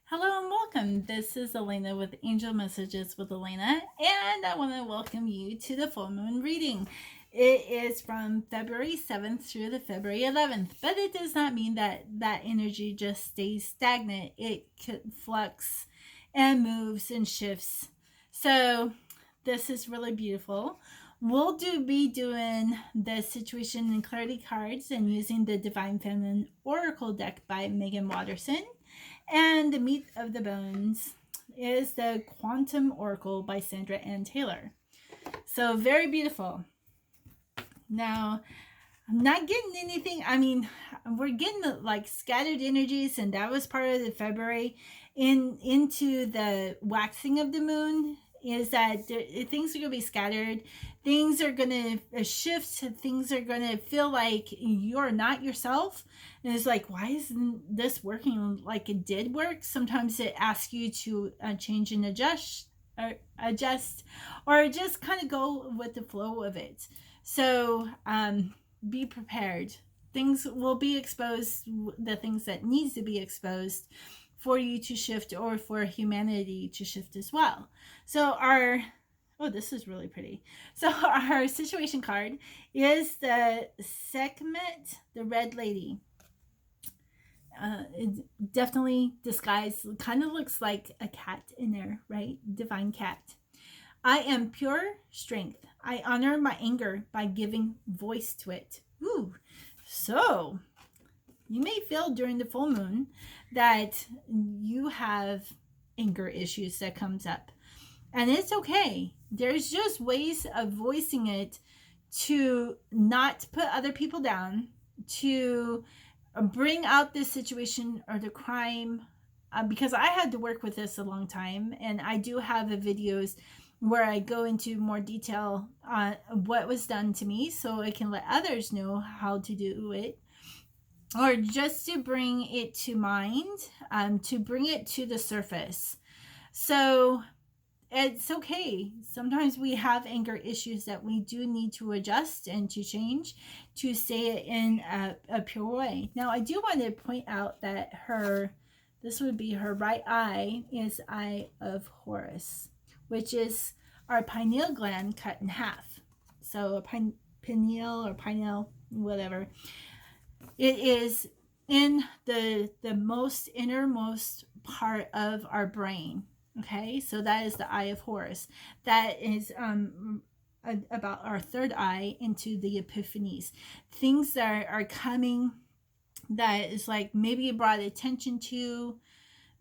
Hello and welcome. This is Elena with Angel Messages with Elena, and I want to welcome you to the full moon reading. It is from February 7th through the February 11th, but it does not mean that that energy just stays stagnant. It could flux and moves and shifts. So, this is really beautiful. We'll be doing the situation and clarity cards and using the Divine Feminine Oracle deck by Megan Watterson. And the meat of the bones is the Quantum Oracle by Sandra Ann Taylor. So very beautiful. Now, I'm not getting anything. I mean, we're getting like scattered energies, and that was part of the February into the waxing of the moon. Is that things are going to be scattered, things are going to shift, things are going to feel like you're not yourself. And it's like, why isn't this working like it did work? Sometimes it asks you to change and adjust, or just kind of go with the flow of it. So, be prepared. Things will be exposed, the things that needs to be exposed for you to shift or for humanity to shift as well. So this is really pretty. So our situation card is the Sekhmet, the Red Lady. It definitely disguised, kind of looks like a cat in there, right? Divine cat. I am pure strength. I honor my anger by giving voice to it. Ooh. So, you may feel during the full moon that you have anger issues that comes up. And it's okay. There's just ways of voicing it to not put other people down, to bring out this situation or the crime, because I had to work with this a long time, and I do have the videos where I go into more detail on what was done to me so I can let others know how to do it, or just to bring it to mind, to bring it to the surface. So it's okay. Sometimes we have anger issues that we do need to adjust and to change to say it in a pure way. Now, I do want to point out that this would be her right eye, is Eye of Horus, which is our pineal gland cut in half. So a pineal or pineal, whatever. It is in the most innermost part of our brain. Okay, so that is the Eye of Horus. That is about our third eye into the epiphanies. Things that are coming that is like maybe brought attention to,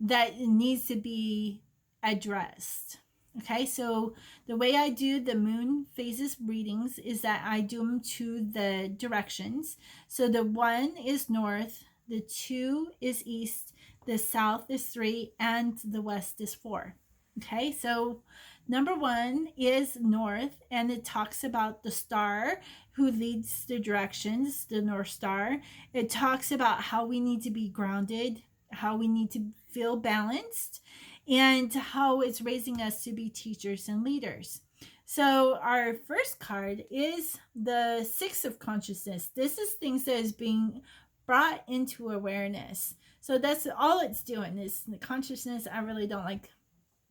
that needs to be addressed. Okay, so the way I do the moon phases readings is that I do them to the directions. So the 1 is north, the 2 is east, the south is 3, and the west is 4. Okay, so number 1 is north, and it talks about the star who leads the directions, the North Star. It talks about how we need to be grounded, how we need to feel balanced, and how it's raising us to be teachers and leaders. So our first card is the 6 of consciousness. This is things that is being brought into awareness. So that's all it's doing is the consciousness. I really don't like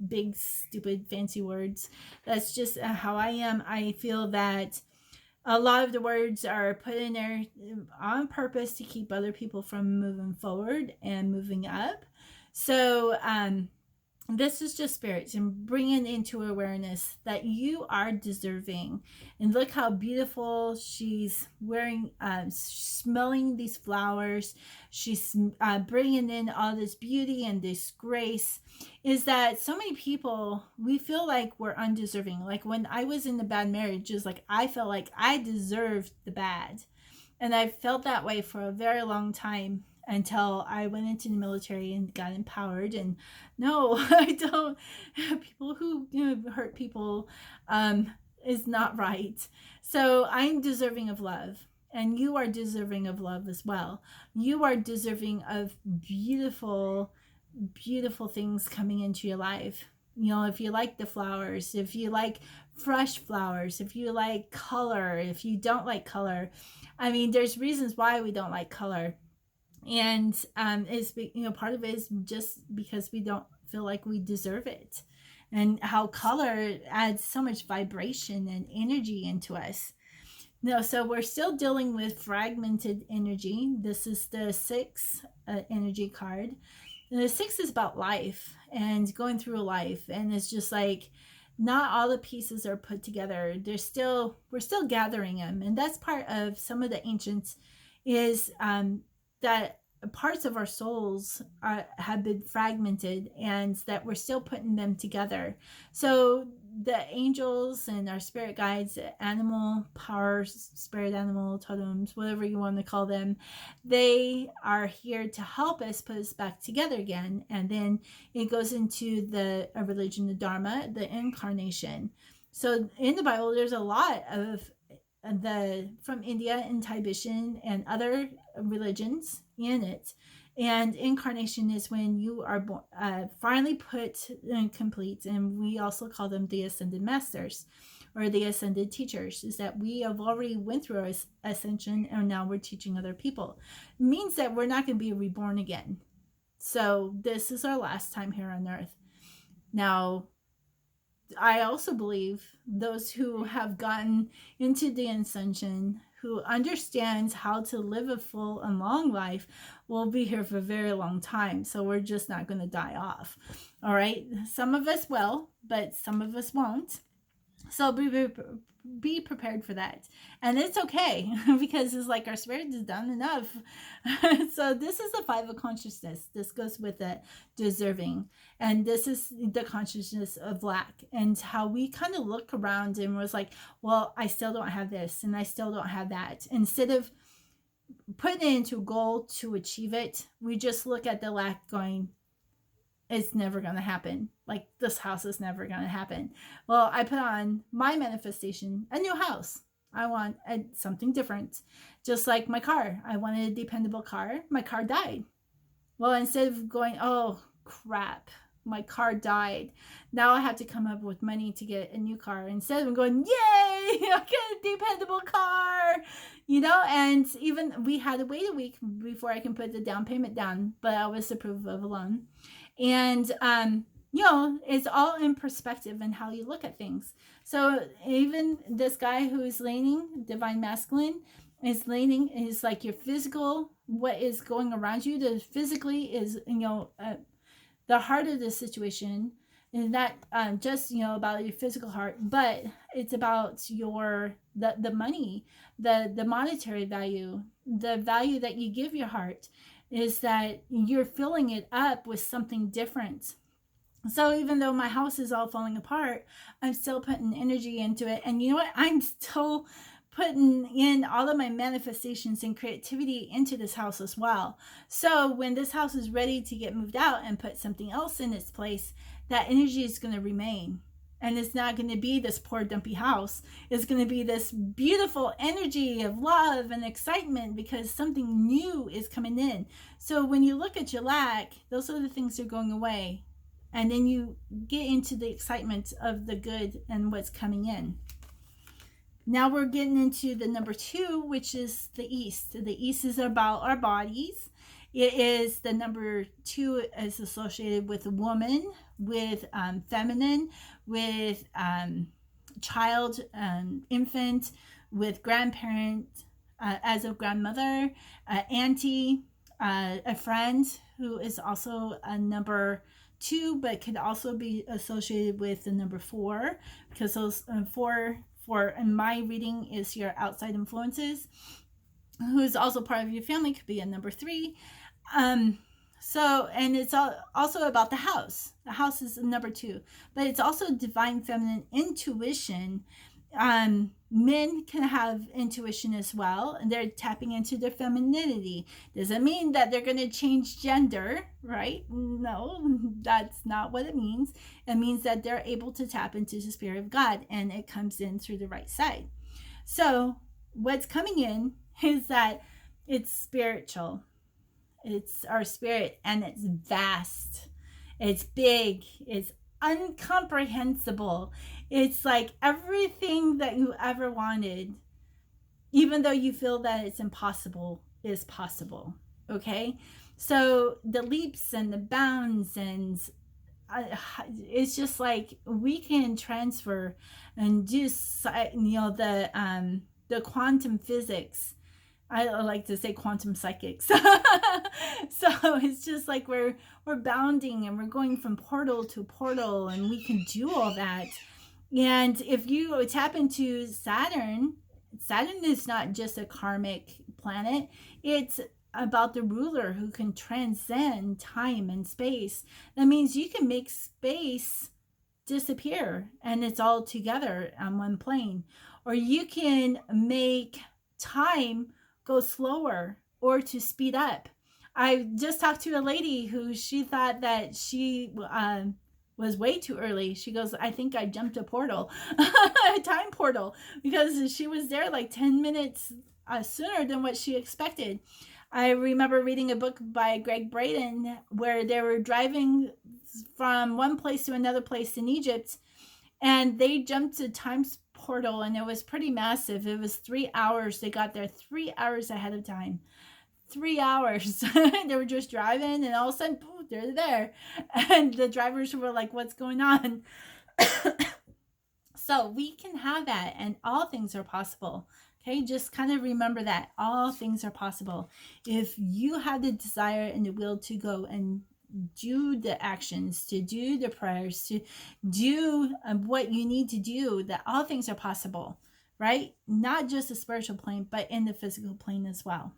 big, stupid, fancy words. That's just how I am. I feel that a lot of the words are put in there on purpose to keep other people from moving forward and moving up. So, this is just spirits and bringing into awareness that you are deserving. And look how beautiful she's wearing, smelling these flowers. She's bringing in all this beauty and this grace. Is that so many people, we feel like we're undeserving. Like when I was in the bad marriages, like I felt like I deserved the bad. And I felt that way for a very long time until I went into the military and got empowered. And no, I don't. People who hurt people is not right. So I'm deserving of love. And you are deserving of love as well. You are deserving of beautiful, beautiful things coming into your life. If you like the flowers, if you like fresh flowers, if you like color, if you don't like color. I mean, there's reasons why we don't like color. And is, part of it is just because we don't feel like we deserve it, and how color adds so much vibration and energy into us. No, so we're still dealing with fragmented energy. This is the six energy card. And the six is about life and going through life, and it's just like not all the pieces are put together. We're still gathering them, and that's part of some of the ancients is that parts of our souls have been fragmented, and that we're still putting them together. So the angels and our spirit guides, animal powers, spirit animal totems, whatever you want to call them, they are here to help us put us back together again. And then it goes into the religion, the Dharma, the incarnation. So in the Bible, there's a lot of the from India and Tibetan and other religions in it. And incarnation is when you are finally put and complete, and we also call them the ascended masters or the ascended teachers. Is that we have already went through our ascension, and now we're teaching other people. It means that we're not going to be reborn again. So this is our last time here on earth. Now, I also believe those who have gotten into the ascension, who understands how to live a full and long life, will be here for a very long time. So we're just not going to die off. All right. Some of us will, but some of us won't. So be prepared for that. And it's okay because it's like our spirit is done enough. So this is the five of consciousness. This goes with the deserving. And this is the consciousness of lack, and how we kind of look around and was like, well, I still don't have this and I still don't have that. Instead of putting it into a goal to achieve it, we just look at the lack going, it's never going to happen. Like, this house is never going to happen. Well, I put on my manifestation, a new house. I want something different. Just like my car. I wanted a dependable car. My car died. Well, instead of going, oh, crap, my car died. Now I have to come up with money to get a new car. Instead of going, yay, I get a dependable car. And even we had to wait a week before I can put the down payment down, but I was approved of a loan. And it's all in perspective and how you look at things. So even this guy who is leaning divine masculine is leaning is like your physical, what is going around you. The physically is the heart of the situation, and not just about your physical heart, but it's about the money, the monetary value, the value that you give your heart, is that you're filling it up with something different. So even though my house is all falling apart, I'm still putting energy into it. And you know what? I'm still putting in all of my manifestations and creativity into this house as well. So when this house is ready to get moved out and put something else in its place, that energy is going to remain. And it's not going to be this poor dumpy house. It's going to be this beautiful energy of love and excitement because something new is coming in. So when you look at your lack, those are the things that are going away. And then you get into the excitement of the good and what's coming in. Now we're getting into the number 2, which is the East. The East is about our bodies. It is the number 2 is associated with woman, with feminine, with child, infant, with grandparent, as a grandmother, auntie, a friend who is also a number 2, but could also be associated with the number 4, because those 4 in my reading is your outside influences, who's also part of your family, could be a number 3. So, and it's also about the house. The house is number 2, but it's also divine feminine intuition. Men can have intuition as well, and they're tapping into their femininity. Doesn't mean that they're going to change gender, right? No, that's not what it means. It means that they're able to tap into the Spirit of God, and it comes in through the right side. So what's coming in is that it's spiritual. It's our spirit, and it's vast. It's big. It's incomprehensible. It's like everything that you ever wanted, even though you feel that it's impossible, is possible. Okay. So the leaps and the bounds and it's just like we can transfer and do the quantum physics. I like to say quantum psychics. So it's just like we're bounding and we're going from portal to portal, and we can do all that. And if you tap into Saturn, Saturn is not just a karmic planet. It's about the ruler who can transcend time and space. That means you can make space disappear and it's all together on one plane. Or you can make time go slower or to speed up. I just talked to a lady who she thought that she was way too early. She goes, I think I jumped a portal, a time portal, because she was there like 10 minutes sooner than what she expected. I remember reading a book by Greg Braden where they were driving from one place to another place in Egypt, and they jumped to time's portal, and it was pretty massive. It was 3 hours. They got there 3 hours ahead of time. 3 hours. They were just driving, and all of a sudden, poof, they're there. And the drivers were like, what's going on? So we can have that, and all things are possible. Okay, just kind of remember that all things are possible. If you have the desire and the will to go and do the actions, to do the prayers, to do what you need to do, that all things are possible, right? Not just the spiritual plane, but in the physical plane as well.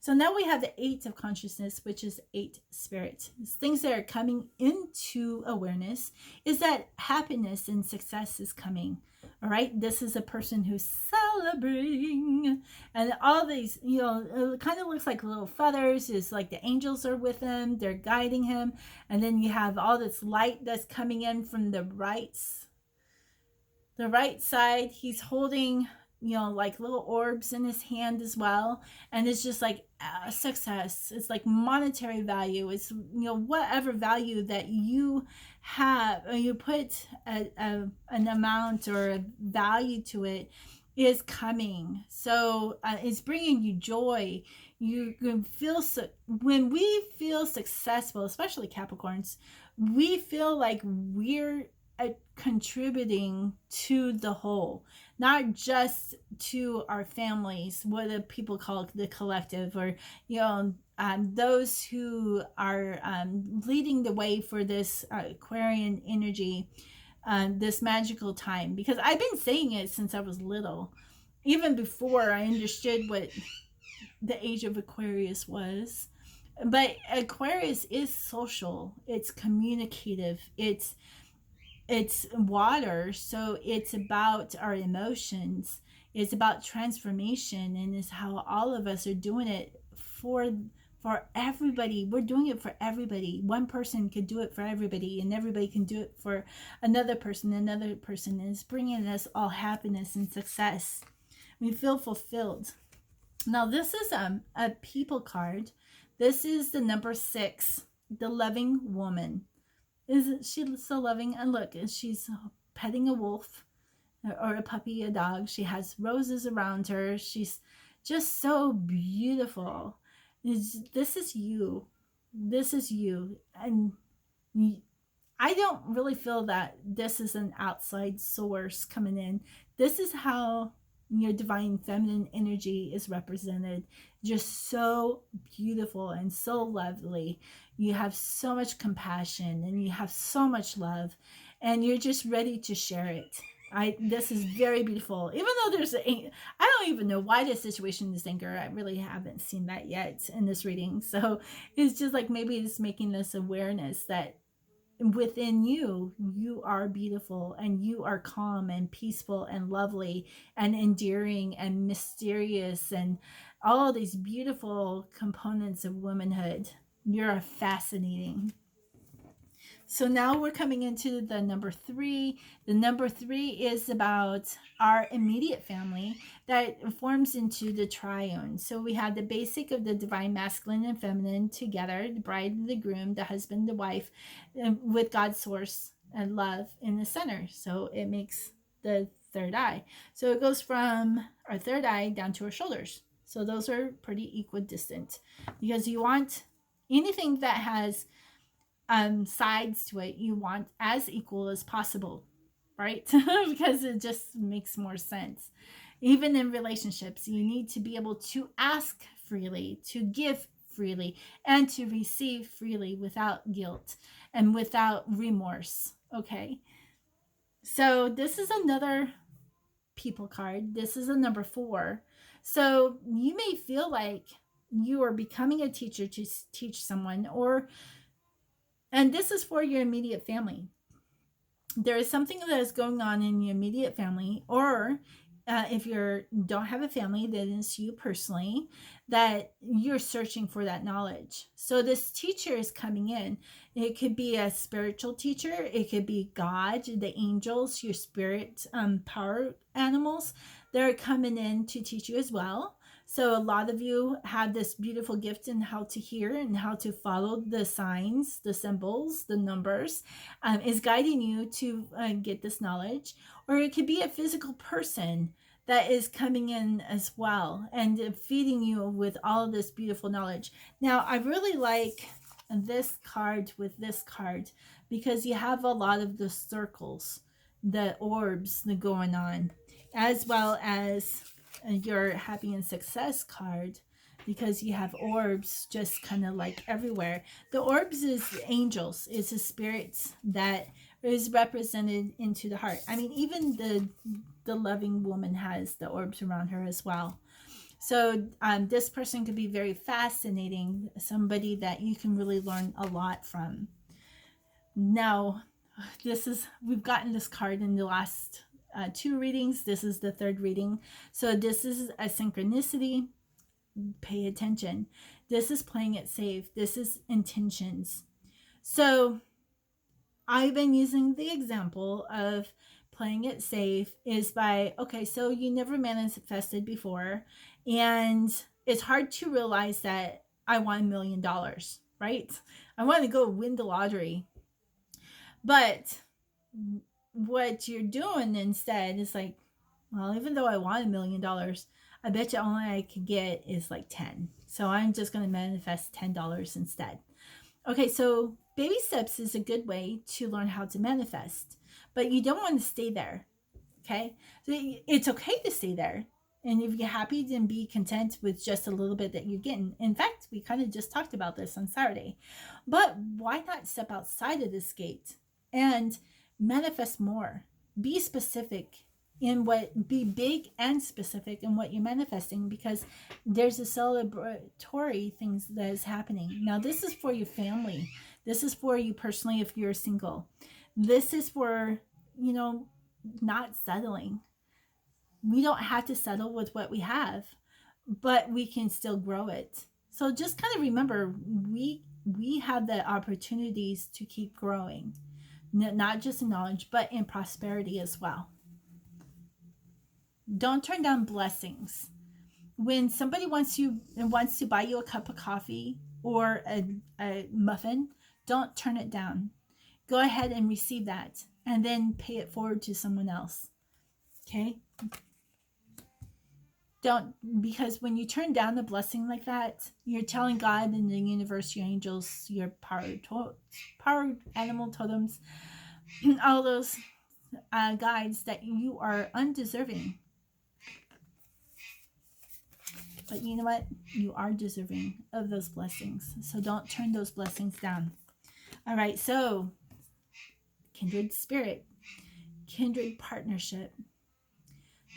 So now we have the 8 of consciousness, which is 8 spirit. It's things that are coming into awareness is that happiness and success is coming. All right. This is a person who's celebrating, and all these, it kind of looks like little feathers. It's like the angels are with him. They're guiding him. And then you have all this light that's coming in from the right side. He's holding like little orbs in his hand as well, and it's just like success. It's like monetary value. It's whatever value that you have, or you put an amount or a value to it, is coming. So it's bringing you joy. You can feel when we feel successful, especially Capricorns, we feel like we're contributing to the whole, not just to our families, what the people call the collective, or those who are leading the way for this Aquarian energy, this magical time. Because I've been saying it since I was little, even before I understood what the age of Aquarius was. But Aquarius is social, it's communicative, it's water, so it's about our emotions, it's about transformation, and it's how all of us are doing it for everybody. We're doing it for everybody. One person could do it for everybody, and everybody can do it for another person, and it's bringing us all happiness and success. We feel fulfilled. Now this is a people card. This is the number 6, the loving woman. Isn't she so loving? And look, she's petting a wolf or a puppy, a dog. She has roses around her. She's just so beautiful. This is you. This is you. And I don't really feel that this is an outside source coming in. This is how your divine feminine energy is represented. Just so beautiful and so lovely. You have so much compassion and you have so much love, and you're just ready to share it. This is very beautiful. Even though I don't even know why this situation is anger. I really haven't seen that yet in this reading. So it's just like maybe it's making this awareness that within you are beautiful, and you are calm and peaceful and lovely and endearing and mysterious, and all these beautiful components of womanhood. You're fascinating. So now we're coming into the number 3. The number 3 is about our immediate family that forms into the triune. So we have the basic of the divine masculine and feminine together, the bride and the groom, the husband, the wife, with God's source and love in the center. So it makes the third eye. So it goes from our third eye down to our shoulders. So those are pretty equidistant, because you want anything that has sides to it, you want as equal as possible, right? Because it just makes more sense. Even in relationships, you need to be able to ask freely, to give freely, and to receive freely without guilt and without remorse. Okay. So this is another people card. This is a number 4. So you may feel like you are becoming a teacher to teach someone, and this is for your immediate family. There is something that is going on in your immediate family, or if you don't have a family, then it's you personally, that you're searching for that knowledge. So this teacher is coming in. It could be a spiritual teacher. It could be God, the angels, your spirit power animals. They're coming in to teach you as well. So a lot of you have this beautiful gift in how to hear and how to follow the signs, the symbols, the numbers, is guiding you to get this knowledge. Or it could be a physical person that is coming in as well and feeding you with all of this beautiful knowledge. Now, I really like this card with this card because you have a lot of the circles, the orbs that going on, as well as your happy and success card, because you have orbs just kind of like everywhere. The orbs is angels. It's a spirit that is represented into the heart. I mean, even the loving woman has the orbs around her as well. So this person could be very fascinating, somebody that you can really learn a lot from. Now, we've gotten this card in the last 2 readings. This is the 3rd reading. So this is a synchronicity. Pay attention. This is playing it safe. This is intentions. So I've been using the example of playing it safe is by, okay, so you never manifested before, and it's hard to realize that I want $1 million, right? I want to go win the lottery. But what you're doing instead is like, well, even though I want $1 million, I bet you all I could get is like 10. So I'm just going to manifest $10 instead. Okay, so baby steps is a good way to learn how to manifest, but you don't want to stay there. Okay, so it's okay to stay there. And if you're happy, then be content with just a little bit that you're getting. In fact, we kind of just talked about this on Saturday. But why not step outside of this gate and manifest more? Be specific be big and specific in what you're manifesting, because there's a celebratory things that is happening. Now, this is for your family. This is for you personally if you're single. This is for, not settling. We don't have to settle with what we have, but we can still grow it. So just kind of remember, we have the opportunities to keep growing, not just in knowledge, but in prosperity as well. Don't turn down blessings. When somebody wants to buy you a cup of coffee or a muffin, don't turn it down. Go ahead and receive that, and then pay it forward to someone else. Okay? Don't, because when you turn down a blessing like that, you're telling God and the universe, your angels, your power animal totems, all those guides, that you are undeserving. But you know what? You are deserving of those blessings. So don't turn those blessings down. All right, so kindred spirit, kindred partnership.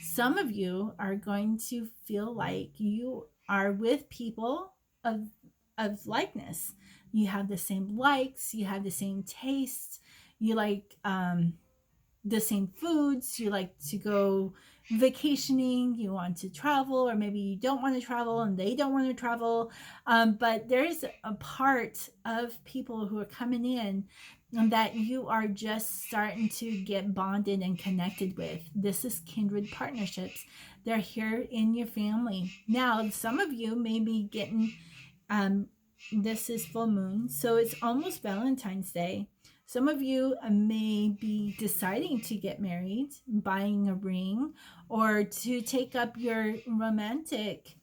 Some of you are going to feel like you are with people of likeness. You have the same likes, you have the same tastes, you like the same foods, you like to go vacationing, you want to travel, or maybe you don't want to travel and they don't want to travel. But there's a part of people who are coming in that you are just starting to get bonded and connected with. This is kindred partnerships. They're here in your family. Now, some of you may be getting, this is full moon, so it's almost Valentine's Day. Some of you may be deciding to get married, buying a ring, or to take up your romantic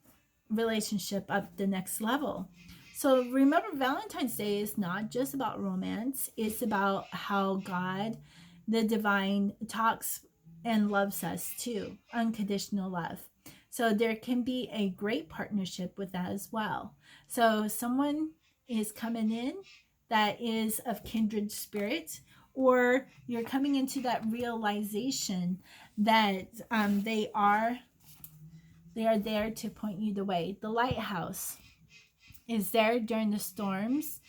relationship up the next level. So remember, Valentine's Day is not just about romance, it's about how God, the divine, talks and loves us too. Unconditional love. So there can be a great partnership with that as well. So someone is coming in that is of kindred spirit, or you're coming into that realization that they are there to point you the way. The lighthouse is there during the storms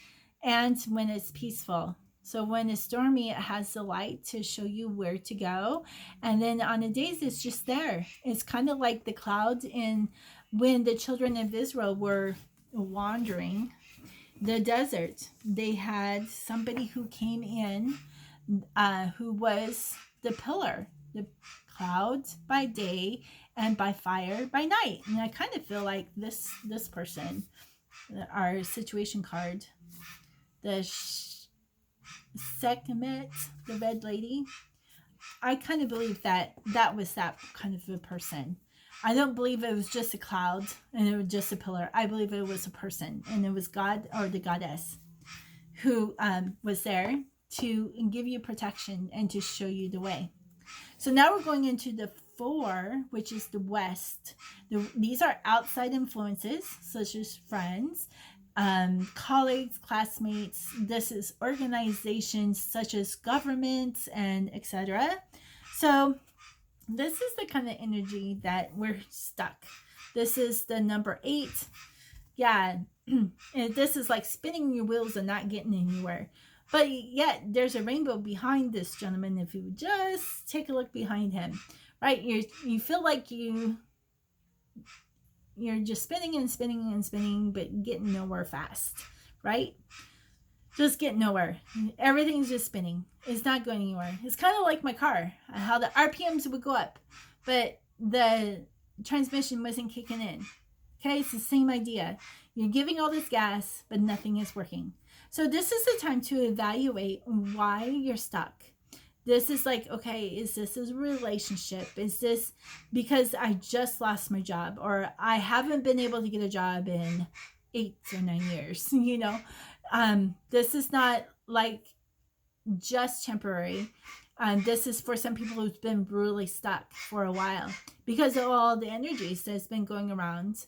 and when it's peaceful. So when it's stormy, it has the light to show you where to go. And then on the days, it's just there. It's kind of like the clouds in when the children of Israel were wandering the desert. They had somebody who came in who was the pillar, the clouds by day and by fire by night. And I kind of feel like this person, our situation card, the Sekhmet, the red lady, I kind of believe that that was that kind of a person. I don't believe it was just a cloud and it was just a pillar. I believe it was a person, and it was God or the goddess who was there to give you protection and to show you the way. So now we're going into the 4, which is the West. These are outside influences, such as friends, colleagues, classmates. This is organizations such as governments and etc. So this is the kind of energy that we're stuck. This is the number 8. Yeah, and this is like spinning your wheels and not getting anywhere. But yet there's a rainbow behind this gentleman if you just take a look behind him. Right? You feel like you're just spinning and spinning and spinning, but getting nowhere fast. Right? Just getting nowhere. Everything's just spinning. It's not going anywhere. It's kind of like my car, how the RPMs would go up, but the transmission wasn't kicking in. Okay, it's the same idea. You're giving all this gas, but nothing is working. So this is the time to evaluate why you're stuck. This is like, okay, is this a relationship? Is this because I just lost my job, or I haven't been able to get a job in 8 or 9 years? This is not like just temporary. This is for some people who've been brutally stuck for a while because of all the energies that's been going around.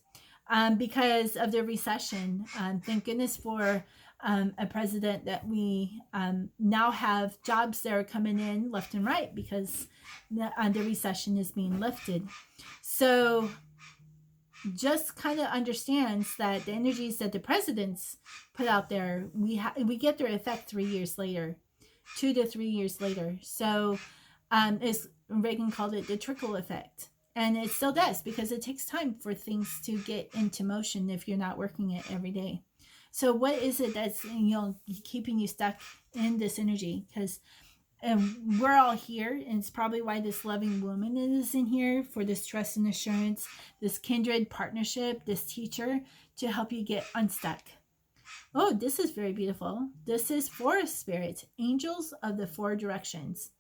Because of the recession. Thank goodness for a president that we now have jobs that are coming in left and right because the recession is being lifted. So just kind of understands that the energies that the presidents put out there, we get their effect 3 years later, 2 to 3 years later. So as Reagan called it, the trickle effect. And it still does, because it takes time for things to get into motion if you're not working it every day. So what is it that's keeping you stuck in this energy? Because we're all here, and it's probably why this loving woman is in here, for this trust and assurance, this kindred partnership, this teacher to help you get unstuck. Oh, this is very beautiful. This is forest spirits, angels of the 4 directions.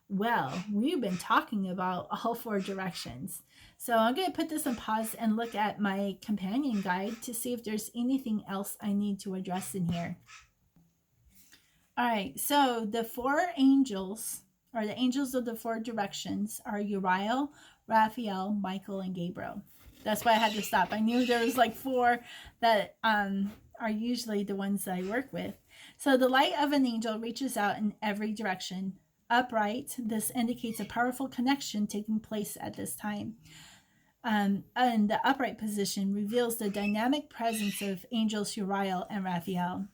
Well, we've been talking about all 4 directions. So I'm going to put this on pause and look at my companion guide to see if there's anything else I need to address in here. All right, so the 4 angels, or the angels of the 4 directions, are Uriel, Raphael, Michael, and Gabriel. That's why I had to stop. I knew there was like 4 that are usually the ones that I work with. So the light of an angel reaches out in every direction. Upright, this indicates a powerful connection taking place at this time. And the upright position reveals the dynamic presence of angels Uriel and Raphael.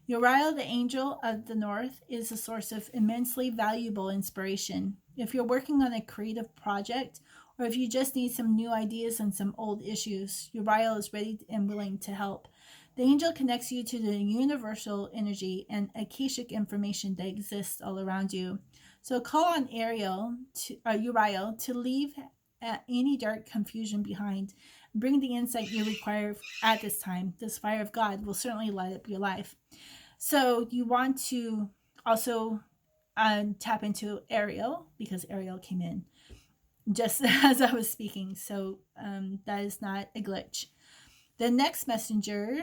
Uriel, the angel of the north, is a source of immensely valuable inspiration. If you're working on a creative project, or if you just need some new ideas on some old issues, Uriel is ready and willing to help. The angel connects you to the universal energy and akashic information that exists all around you. So call on Uriel to leave any dark confusion behind. Bring the insight you require at this time. This fire of God will certainly light up your life. So you want to also tap into Ariel, because Ariel came in just as I was speaking. So that is not a glitch. The next messenger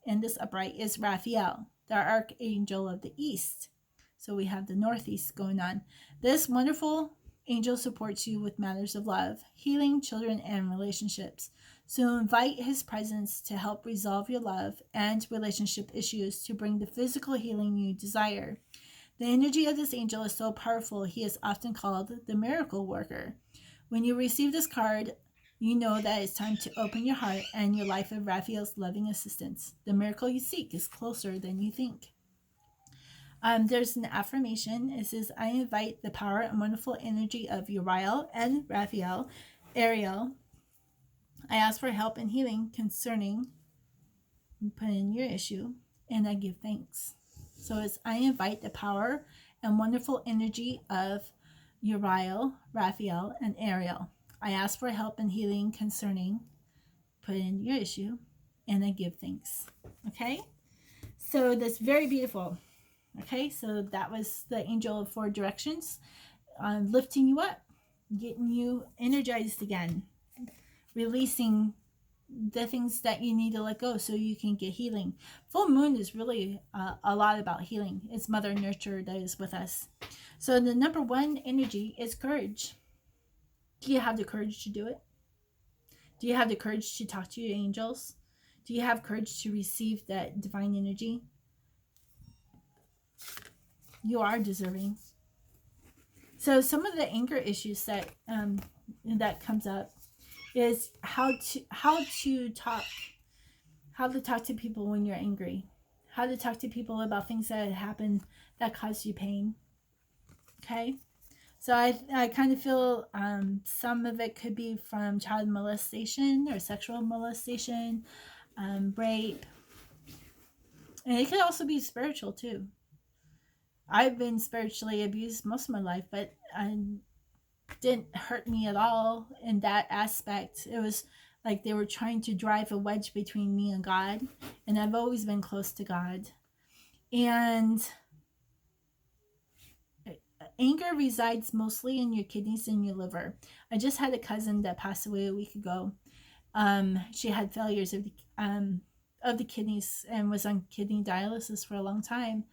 in this upright is Raphael, the archangel of the east. So we have the northeast going on. This wonderful angel supports you with matters of love, healing, children, and relationships. So invite his presence to help resolve your love and relationship issues to bring the physical healing you desire. The energy of this angel is so powerful, he is often called the miracle worker. When you receive this card, you know that it's time to open your heart and your life of Raphael's loving assistance. The miracle you seek is closer than you think. There's an affirmation. It says, I invite the power and wonderful energy of Uriel and Raphael, Ariel. I ask for help and healing concerning, put in your issue, and I give thanks. So it's, I invite the power and wonderful energy of Uriel, Raphael, and Ariel. I ask for help and healing concerning, put in your issue, and I give thanks. Okay? So that's very beautiful. Okay, so that was the angel of four directions, lifting you up, getting you energized again, releasing the things that you need to let go so you can get healing. Full moon is really a lot about healing. It's Mother Nurture that is with us. So the number one energy is courage. Do you have the courage to do it? Do you have the courage to talk to your angels? Do you have courage to receive that divine energy? You are deserving. So some of the anger issues that that comes up is how to talk to people when you're angry, how to talk to people about things that happened that caused you pain. Okay, so I kind of feel some of it could be from child molestation or sexual molestation, rape, and it could also be spiritual too. I've been spiritually abused most of my life, but didn't hurt me at all in that aspect. It was like they were trying to drive a wedge between me and God, and I've always been close to God. And anger resides mostly in your kidneys and your liver. I just had a cousin that passed away a week ago. She had failures of the kidneys and was on kidney dialysis for a long time.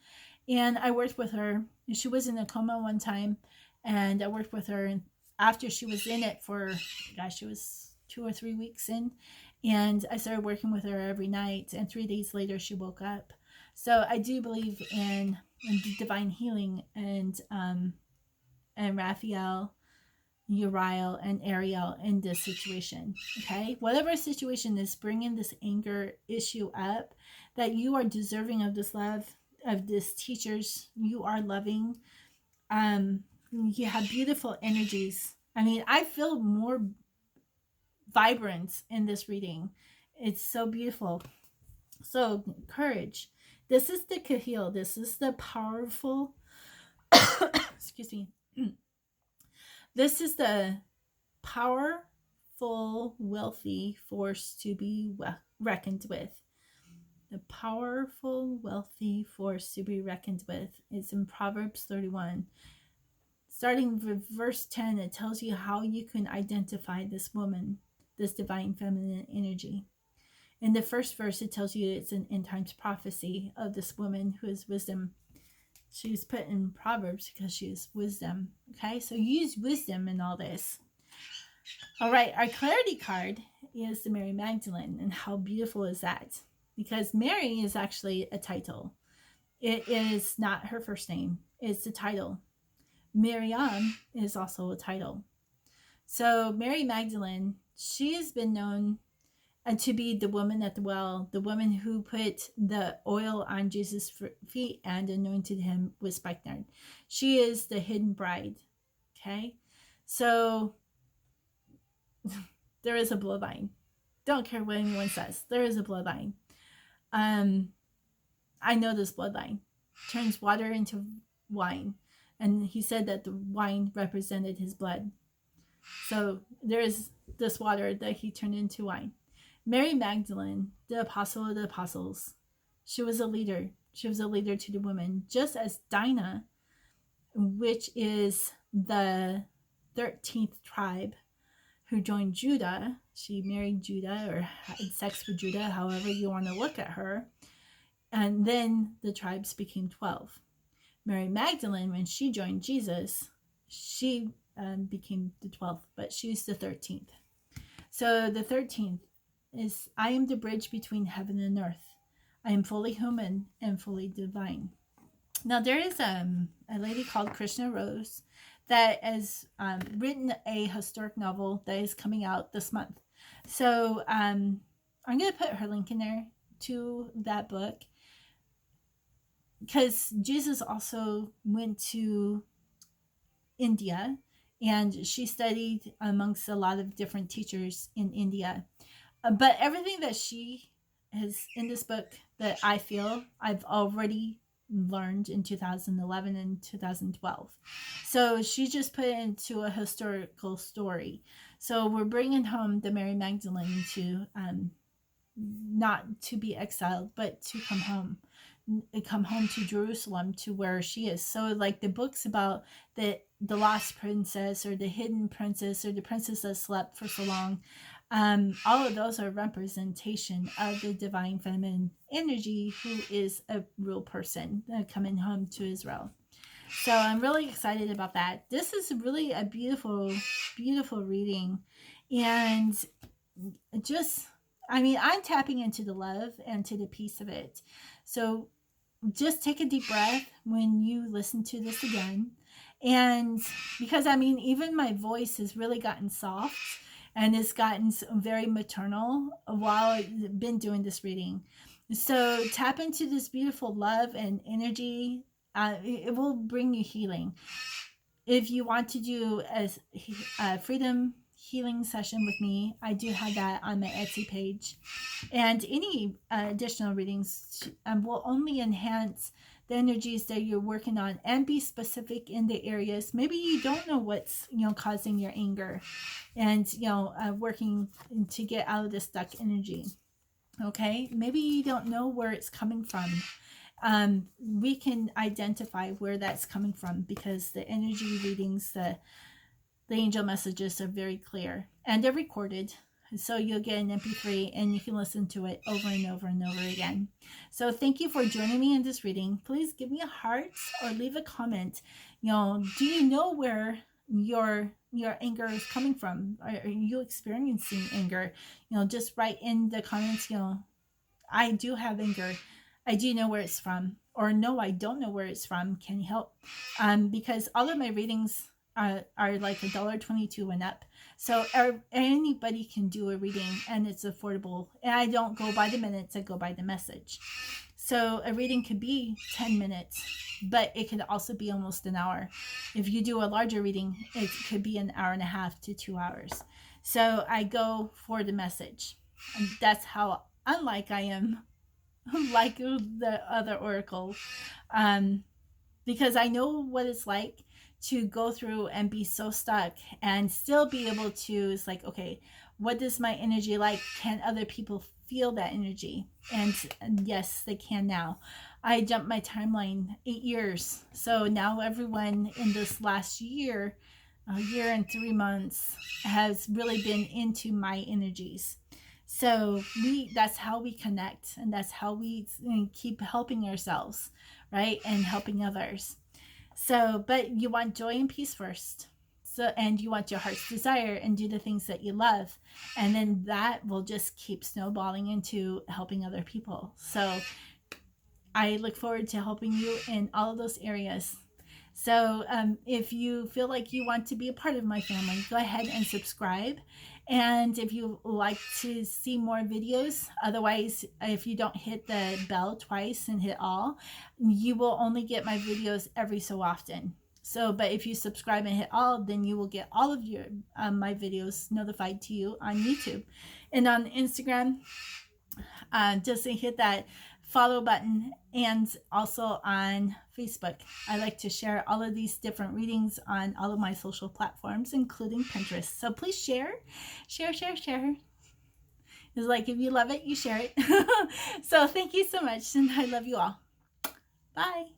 And I worked with her. She was in a coma one time, and I worked with her. And after she was in it for, gosh, it was 2 or 3 weeks in, and I started working with her every night. And 3 days later, she woke up. So I do believe in divine healing and Raphael, Uriel, and Ariel in this situation. Okay, whatever situation is bringing this anger issue up, that you are deserving of this love, of this teachers, you are loving. You have beautiful energies. I mean, I feel more vibrant in this reading. It's so beautiful. So courage. This is the Kahil. This is the powerful excuse me. This is the powerful, wealthy force to be reckoned with. The powerful, wealthy force to be reckoned with. It's in Proverbs 31. Starting with verse 10, it tells you how you can identify this woman, this divine feminine energy. In the first verse, it tells you it's an end times prophecy of this woman who is wisdom. She's put in Proverbs because she is wisdom. Okay, so use wisdom in all this. All right, our clarity card is the Mary Magdalene. And how beautiful is that? Because Mary is actually a title. It is not her first name. It's a title. Miriam is also a title. So Mary Magdalene, she has been known to be the woman at the well, the woman who put the oil on Jesus' feet and anointed him with spikenard. She is the hidden bride. Okay, so there is a bloodline. Don't care what anyone says. There is a bloodline. I know this bloodline turns water into wine, and he said that the wine represented his blood. So there is this water that he turned into wine. Mary Magdalene, the apostle of the apostles, she was a leader. She was a leader to the women, just as Dinah, which is the 13th tribe who joined Judah. She married Judah or had sex with Judah, however you want to look at her. And then the tribes became 12. Mary Magdalene, when she joined Jesus, she became the 12th, but she's the 13th. So the 13th is, I am the bridge between heaven and earth. I am fully human and fully divine. Now there is a lady called Krishna Rose that has written a historic novel that is coming out this month. So I'm going to put her link in there to that book, because Jesus also went to India and she studied amongst a lot of different teachers in India. But everything that she has in this book that I feel I've already learned in 2011 and 2012. So she just put it into a historical story. So we're bringing home the Mary Magdalene to not to be exiled, but to come home to Jerusalem, to where she is. So like the books about the lost princess or the hidden princess or the princess that slept for so long, all of those are representation of the divine feminine energy, who is a real person coming home to Israel. So I'm really excited about that. This is really a beautiful, beautiful reading. And just, I mean, I'm tapping into the love and to the peace of it. So just take a deep breath when you listen to this again. And because, I mean, even my voice has really gotten soft and it's gotten very maternal while I've been doing this reading. So tap into this beautiful love and energy. It will bring you healing. If you want to do a freedom healing session with me, I do have that on my Etsy page. And any additional readings will only enhance the energies that you're working on and be specific in the areas. Maybe you don't know what's causing your anger, and working to get out of the stuck energy. Okay, maybe you don't know where it's coming from. We can identify where that's coming from, because the energy readings, the angel messages are very clear and they're recorded. So you'll get an MP3 and you can listen to it over and over and over again. So thank you for joining me in this reading. Please give me a heart or leave a comment. Do you know where your anger is coming from? Are you experiencing anger? Just write in the comments, I do have anger. I do know where it's from. Or no, I don't know where it's from. Can you help? Because all of my readings are like $1.22 and up. So anybody can do a reading, and it's affordable. And I don't go by the minutes, I go by the message. So a reading could be 10 minutes, but it could also be almost an hour. If you do a larger reading, it could be an hour and a half to 2 hours. So I go for the message. And that's how unlike I am like the other oracle, because I know what it's like to go through and be so stuck and still be able to, it's like, okay, what is my energy like? Can other people feel that energy? And yes, they can now. I jumped my timeline 8 years. So now everyone in this last year, a year and 3 months, has really been into my energies. So that's how we connect, and that's how we keep helping ourselves, right? And helping others. So, but you want joy and peace first. So, and you want your heart's desire, and do the things that you love. And then that will just keep snowballing into helping other people. So I look forward to helping you in all of those areas. So if you feel like you want to be a part of my family, go ahead and subscribe. And if you like to see more videos, otherwise, if you don't hit the bell twice and hit all, you will only get my videos every so often. So, but if you subscribe and hit all, then you will get all of your my videos notified to you on YouTube. And on Instagram, just hit that follow button, and also on Facebook. I like to share all of these different readings on all of my social platforms, including Pinterest. So please share. It's like, if you love it, you share it. So thank you so much, and I love you all. Bye.